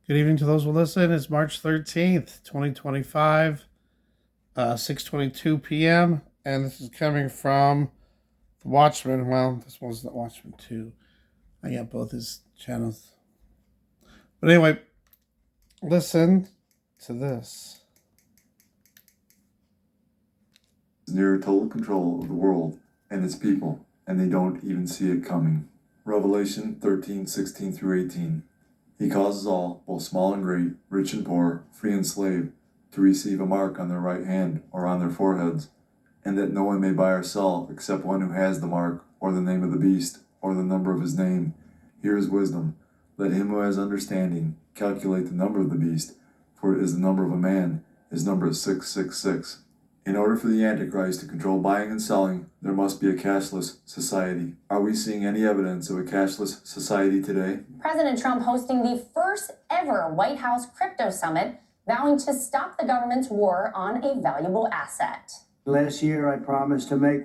Good evening to those who listen. It's March 13th, 2025, 6:22 p.m. And this is coming from the Watchman. Well, this one's the Watchman 2. I got both his channels. But anyway, listen to this. Near total control of the world and its people, and they don't even see it coming. Revelation 13:16 through 18. He causes all, both small and great, rich and poor, free and slave, to receive a mark on their right hand or on their foreheads, and that no one may buy or sell except one who has the mark, or the name of the beast, or the number of his name. Here is wisdom. Let him who has understanding calculate the number of the beast, for it is the number of a man. His number is 666. In order for the Antichrist to control buying and selling, there must be a cashless society. Are we seeing any evidence of a cashless society today? President Trump hosting the first ever White House crypto summit, vowing to stop the government's war on a valuable asset. Last year, I promised to make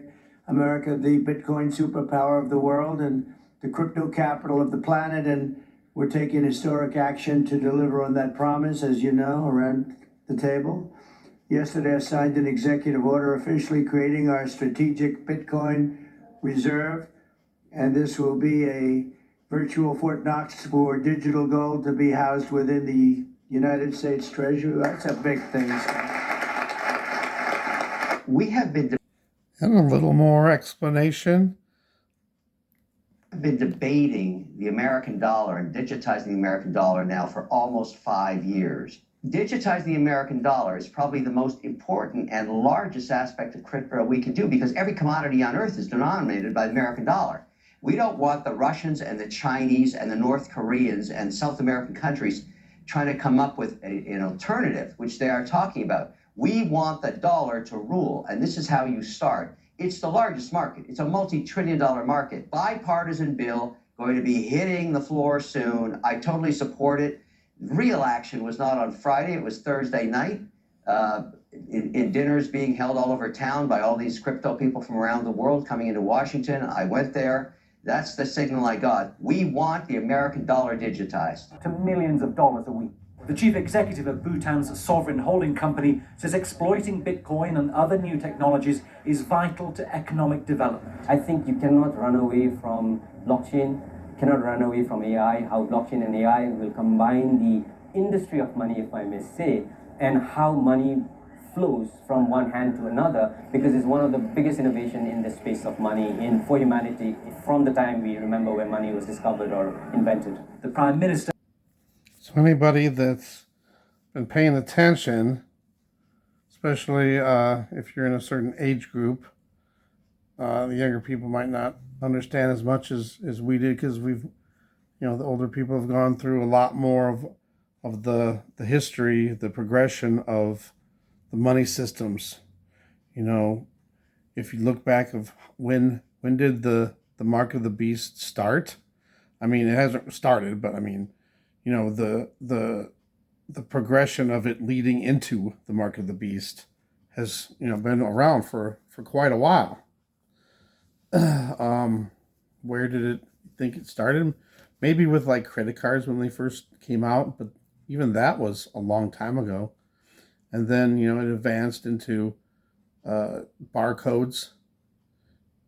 America the Bitcoin superpower of the world and the crypto capital of the planet, and we're taking historic action to deliver on that promise, as you know, around the table. Yesterday, I signed an executive order officially creating our strategic Bitcoin reserve, and this will be a virtual Fort Knox for digital gold to be housed within the United States Treasury. That's a big thing. We have been And a little more explanation. debating the American dollar and digitizing the American dollar now for almost 5 years. Digitizing the American dollar is probably the most important and largest aspect of crypto we can do, because every commodity on earth is denominated by the American dollar. We don't want the Russians and the Chinese and the North Koreans and South American countries trying to come up with an alternative, which they are talking about. We want the dollar to rule, and this is how you start. It's the largest market. It's a multi-trillion-dollar market. Bipartisan bill, going to be hitting the floor soon. I totally support it. Real action was not on Friday. It was Thursday night. In dinners being held all over town by all these crypto people from around the world coming into Washington. I went there. That's the signal I got. We want the American dollar digitized. To millions of dollars a week. The chief executive of Bhutan's sovereign holding company says exploiting Bitcoin and other new technologies is vital to economic development. I think you cannot run away from blockchain, cannot run away from AI, how blockchain and AI will combine the industry of money, if I may say, and how money flows from one hand to another, because it's one of the biggest innovation in the space of money for humanity from the time we remember when money was discovered or invented. The Prime Minister. So anybody that's been paying attention, especially if you're in a certain age group, the younger people might not understand as much as we did, because the older people have gone through a lot more of the history, the progression of the money systems. If you look back of when did the mark of the beast start? I mean, it hasn't started, but I mean, the progression of it leading into the mark of the beast has been around for quite a while. Where did it think it started? Maybe with like credit cards when they first came out, but even that was a long time ago. And then it advanced into barcodes,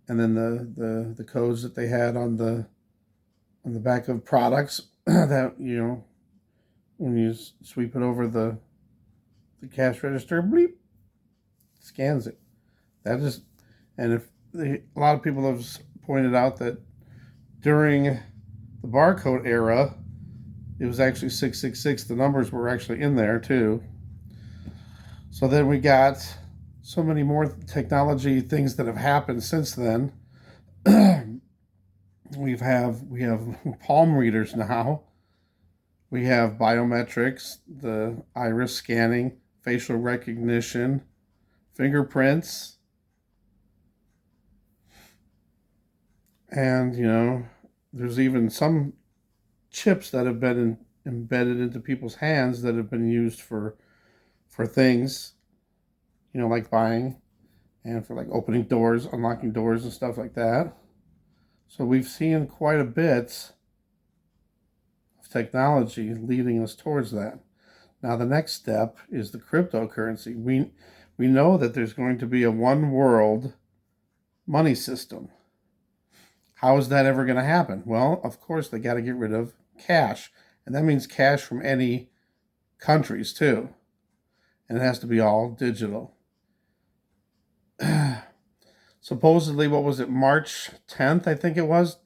and then the codes that they had on the back of products that when you sweep it over the cash register, bleep, scans it. And if a lot of people have pointed out that during the barcode era, it was actually 666. The numbers were actually in there too. So then we got so many more technology things that have happened since then. we have palm readers now. We have biometrics, the iris scanning, facial recognition, fingerprints. And, there's even some chips that have been embedded into people's hands that have been used for things, like buying and for like opening doors, unlocking doors and stuff like that. So we've seen quite a bit of technology leading us towards that. Now, the next step is the cryptocurrency. We know that there's going to be a one world money system. How is that ever going to happen? Well, of course, they got to get rid of cash. And that means cash from any countries, too. And it has to be all digital. Supposedly, what was it, March 10th, I think it was?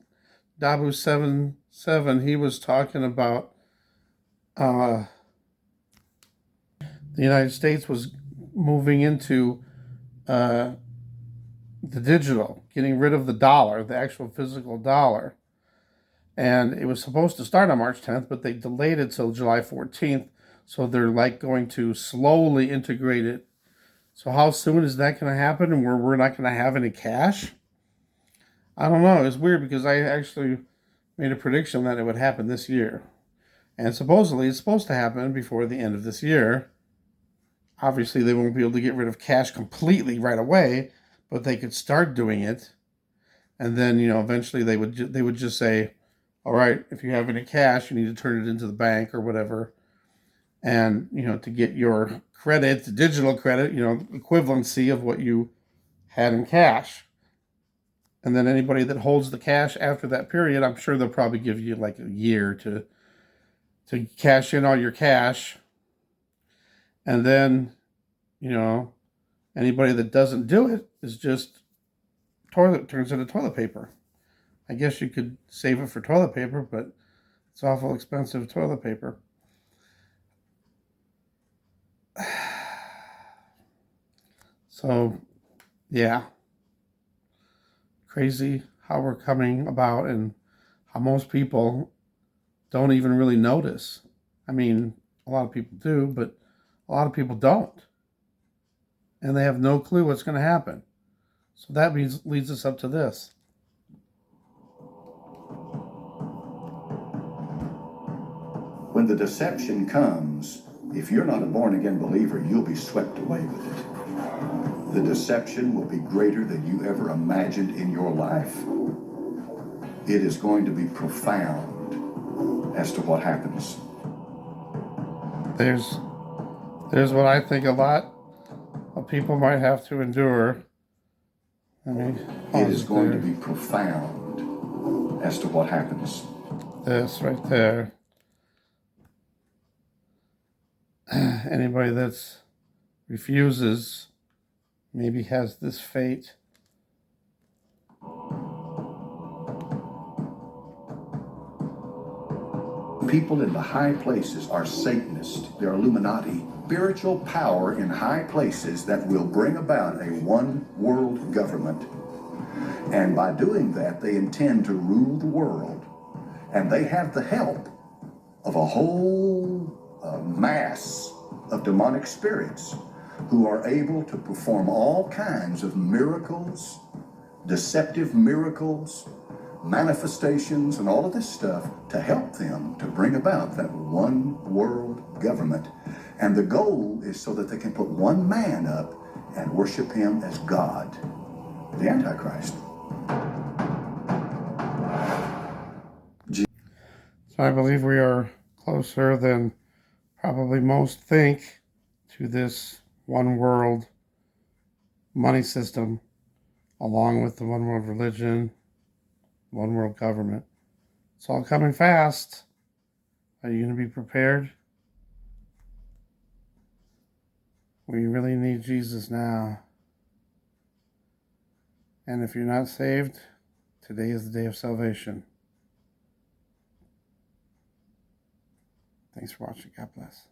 Dabu77, he was talking about the United States was moving into the digital, getting rid of the dollar, the actual physical dollar. And it was supposed to start on March 10th, but they delayed it till July 14th. So they're like going to slowly integrate it. So how soon is that going to happen, and where we're not going to have any cash? I don't know. It's weird because I actually made a prediction that it would happen this year. And supposedly it's supposed to happen before the end of this year. Obviously, they won't be able to get rid of cash completely right away, but they could start doing it. And then, eventually they would just say, all right, if you have any cash, you need to turn it into the bank or whatever. And, to get your credit, digital credit, equivalency of what you had in cash. And then anybody that holds the cash after that period, I'm sure they'll probably give you like a year to cash in all your cash. And then, anybody that doesn't do it is just turns into toilet paper. I guess you could save it for toilet paper, but it's awful expensive toilet paper. So, yeah. Crazy how we're coming about and how most people don't even really notice. I mean, a lot of people do, but a lot of people don't. And they have no clue what's going to happen. So that leads us up to this. When the deception comes, if you're not a born-again believer, you'll be swept away with it. The deception will be greater than you ever imagined in your life. It is going to be profound as to what happens. There's what I think a lot of people might have to endure. It is going to be profound as to what happens. This right there. Anybody that refuses maybe has this fate. People in the high places are Satanists. They're Illuminati. Spiritual power in high places that will bring about a one-world government. And by doing that, they intend to rule the world. And they have the help of a whole mass of demonic spirits who are able to perform all kinds of miracles, deceptive miracles, manifestations, and all of this stuff to help them to bring about that one world government. And the goal is so that they can put one man up and worship him as God, the Antichrist. So I believe we are closer than probably most think to this one world money system, along with the one world religion, one world government. It's all coming fast. Are you going to be prepared? We really need Jesus now. And if you're not saved, today is the day of salvation. Thanks for watching. God bless.